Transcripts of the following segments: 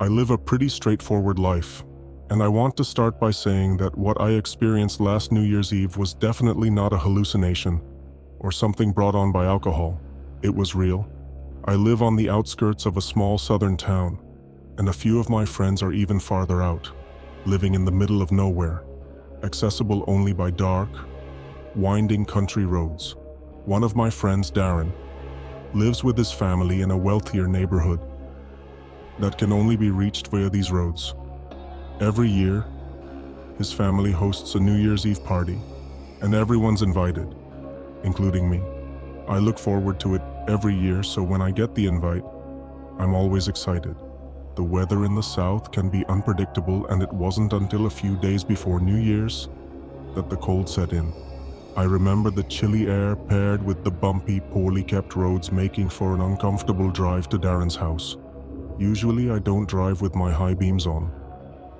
I live a pretty straightforward life, and I want to start by saying that what I experienced last New Year's Eve was definitely not a hallucination or something brought on by alcohol. It was real. I live on the outskirts of a small southern town, and a few of my friends are even farther out, living in the middle of nowhere, accessible only by dark, winding country roads. One of my friends, Darren, lives with his family in a wealthier neighborhood that can only be reached via these roads. Every year, his family hosts a New Year's Eve party, and everyone's invited, including me. I look forward to it every year, so when I get the invite, I'm always excited. The weather in the south can be unpredictable, and it wasn't until a few days before New Year's that the cold set in. I remember the chilly air paired with the bumpy, poorly kept roads making for an uncomfortable drive to Darren's house. Usually I don't drive with my high beams on,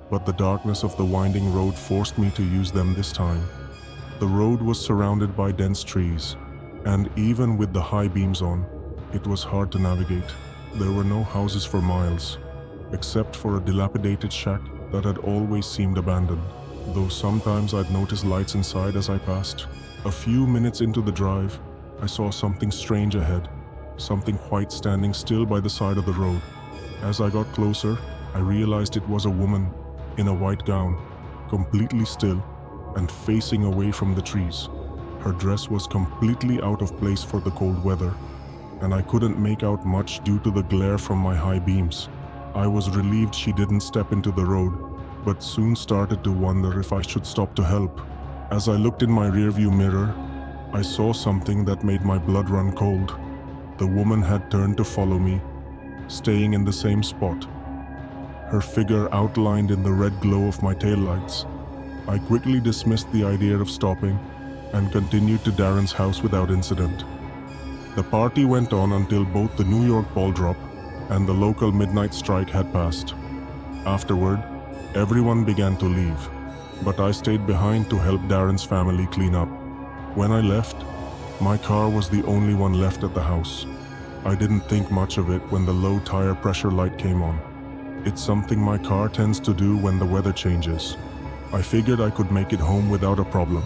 but the darkness of the winding road forced me to use them this time. The road was surrounded by dense trees, and even with the high beams on, it was hard to navigate. There were no houses for miles, except for a dilapidated shack that had always seemed abandoned, though sometimes I'd notice lights inside as I passed. A few minutes into the drive, I saw something strange ahead, something white standing still by the side of the road. As I got closer, I realized it was a woman in a white gown, completely still and facing away from the trees. Her dress was completely out of place for the cold weather, and I couldn't make out much due to the glare from my high beams. I was relieved she didn't step into the road, but soon started to wonder if I should stop to help. As I looked in my rearview mirror, I saw something that made my blood run cold. The woman had turned to follow me, staying in the same spot, her figure outlined in the red glow of my taillights. I quickly dismissed the idea of stopping and continued to Darren's house without incident. The party went on until both the New York ball drop and the local midnight strike had passed. Afterward, everyone began to leave, but I stayed behind to help Darren's family clean up. When I left, my car was the only one left at the house. I didn't think much of it when the low tire pressure light came on. It's something my car tends to do when the weather changes. I figured I could make it home without a problem,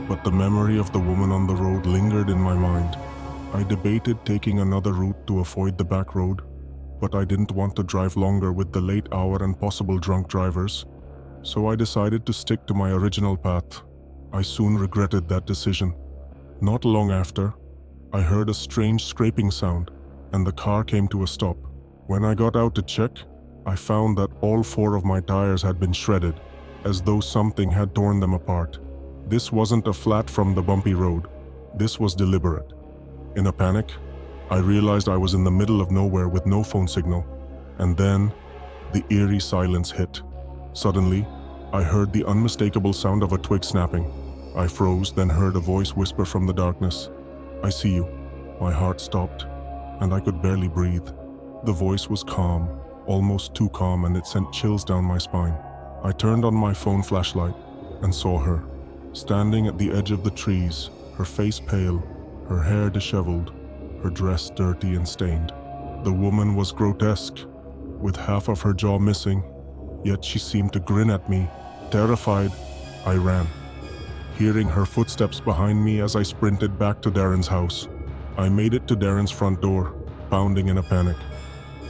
but the memory of the woman on the road lingered in my mind. I debated taking another route to avoid the back road, but I didn't want to drive longer with the late hour and possible drunk drivers, so I decided to stick to my original path. I soon regretted that decision. Not long after, I heard a strange scraping sound, and the car came to a stop. When I got out to check, I found that all 4 of my tires had been shredded, as though something had torn them apart. This wasn't a flat from the bumpy road. This was deliberate. In a panic, I realized I was in the middle of nowhere with no phone signal, and then the eerie silence hit. Suddenly, I heard the unmistakable sound of a twig snapping. I froze, then heard a voice whisper from the darkness, "I see you." My heart stopped, and I could barely breathe. The voice was calm, almost too calm, and it sent chills down my spine. I turned on my phone flashlight and saw her, standing at the edge of the trees, her face pale, her hair disheveled, her dress dirty and stained. The woman was grotesque, with half of her jaw missing, yet she seemed to grin at me. Terrified, I ran, hearing her footsteps behind me as I sprinted back to Darren's house. I made it to Darren's front door, pounding in a panic.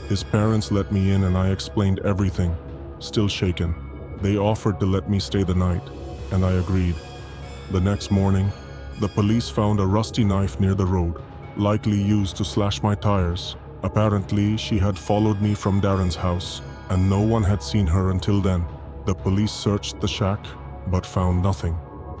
His parents let me in and I explained everything, still shaken. They offered to let me stay the night, and I agreed. The next morning, the police found a rusty knife near the road, likely used to slash my tires. Apparently, she had followed me from Darren's house, and no one had seen her until then. The police searched the shack, but found nothing.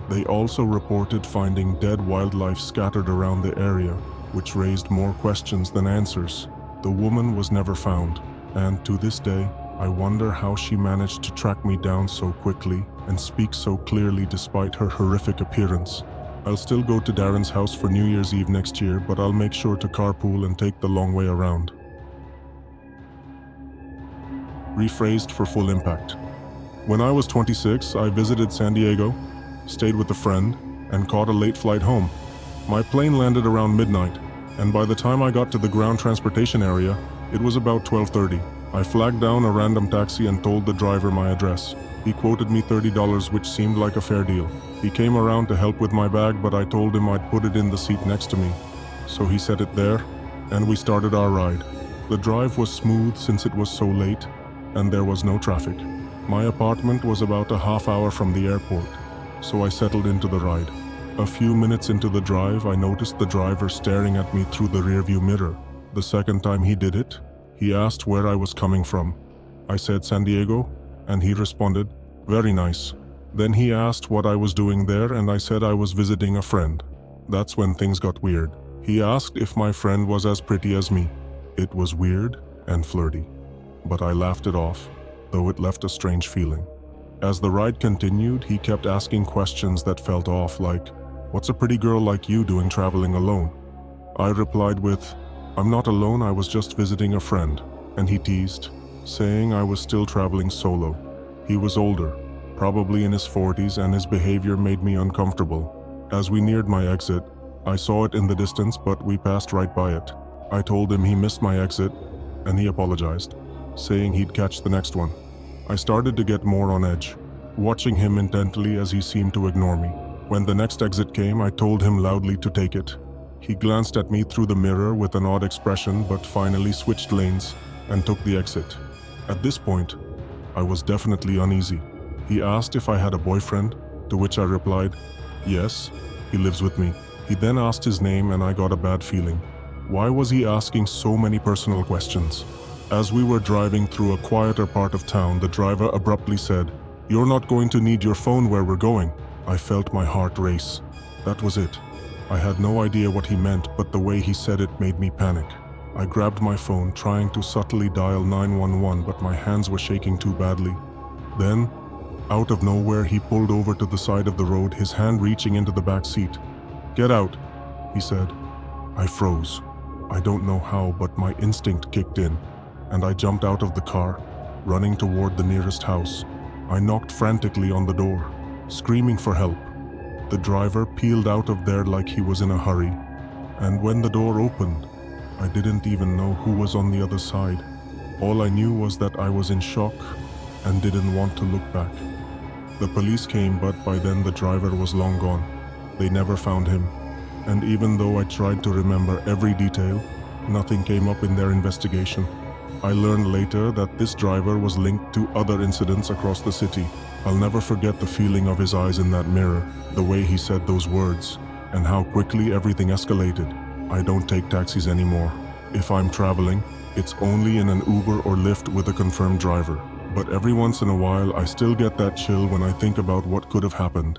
They also reported finding dead wildlife scattered around the area, which raised more questions than answers. The woman was never found, and to this day, I wonder how she managed to track me down so quickly and speak so clearly despite her horrific appearance. I'll still go to Darren's house for New Year's Eve next year, but I'll make sure to carpool and take the long way around. Rephrased for full impact. When I was 26, I visited San Diego, stayed with a friend, and caught a late flight home. My plane landed around midnight, and by the time I got to the ground transportation area, it was about 12:30. I flagged down a random taxi and told the driver my address. He quoted me $30, which seemed like a fair deal. He came around to help with my bag, but I told him I'd put it in the seat next to me. So he set it there, and we started our ride. The drive was smooth since it was so late, and there was no traffic. My apartment was about a half hour from the airport, so I settled into the ride. A few minutes into the drive, I noticed the driver staring at me through the rearview mirror. The second time he did it, he asked where I was coming from. I said San Diego, and he responded, "Very nice." Then he asked what I was doing there, and I said I was visiting a friend. That's when things got weird. He asked if my friend was as pretty as me. It was weird and flirty, but I laughed it off, though it left a strange feeling. As the ride continued, he kept asking questions that felt off, like, "What's a pretty girl like you doing traveling alone?" I replied with, "I'm not alone, I was just visiting a friend," and he teased, saying I was still traveling solo. He was older, probably in his 40s, and his behavior made me uncomfortable. As we neared my exit, I saw it in the distance, but we passed right by it. I told him he missed my exit, and he apologized, saying he'd catch the next one. I started to get more on edge, watching him intently as he seemed to ignore me. When the next exit came, I told him loudly to take it. He glanced at me through the mirror with an odd expression, but finally switched lanes and took the exit. At this point, I was definitely uneasy. He asked if I had a boyfriend, to which I replied, "Yes, he lives with me." He then asked his name, and I got a bad feeling. Why was he asking so many personal questions? As we were driving through a quieter part of town, the driver abruptly said, "You're not going to need your phone where we're going." I felt my heart race. That was it. I had no idea what he meant, but the way he said it made me panic. I grabbed my phone, trying to subtly dial 911, but my hands were shaking too badly. Then, out of nowhere, he pulled over to the side of the road, his hand reaching into the back seat. "Get out," he said. I froze. I don't know how, but my instinct kicked in, and I jumped out of the car, running toward the nearest house. I knocked frantically on the door, screaming for help. The driver peeled out of there like he was in a hurry, and when the door opened, I didn't even know who was on the other side. All I knew was that I was in shock and didn't want to look back. The police came, but by then the driver was long gone. They never found him, and even though I tried to remember every detail, nothing came up in their investigation. I learned later that this driver was linked to other incidents across the city. I'll never forget the feeling of his eyes in that mirror, the way he said those words, and how quickly everything escalated. I don't take taxis anymore. If I'm traveling, it's only in an Uber or Lyft with a confirmed driver. But every once in a while, I still get that chill when I think about what could have happened.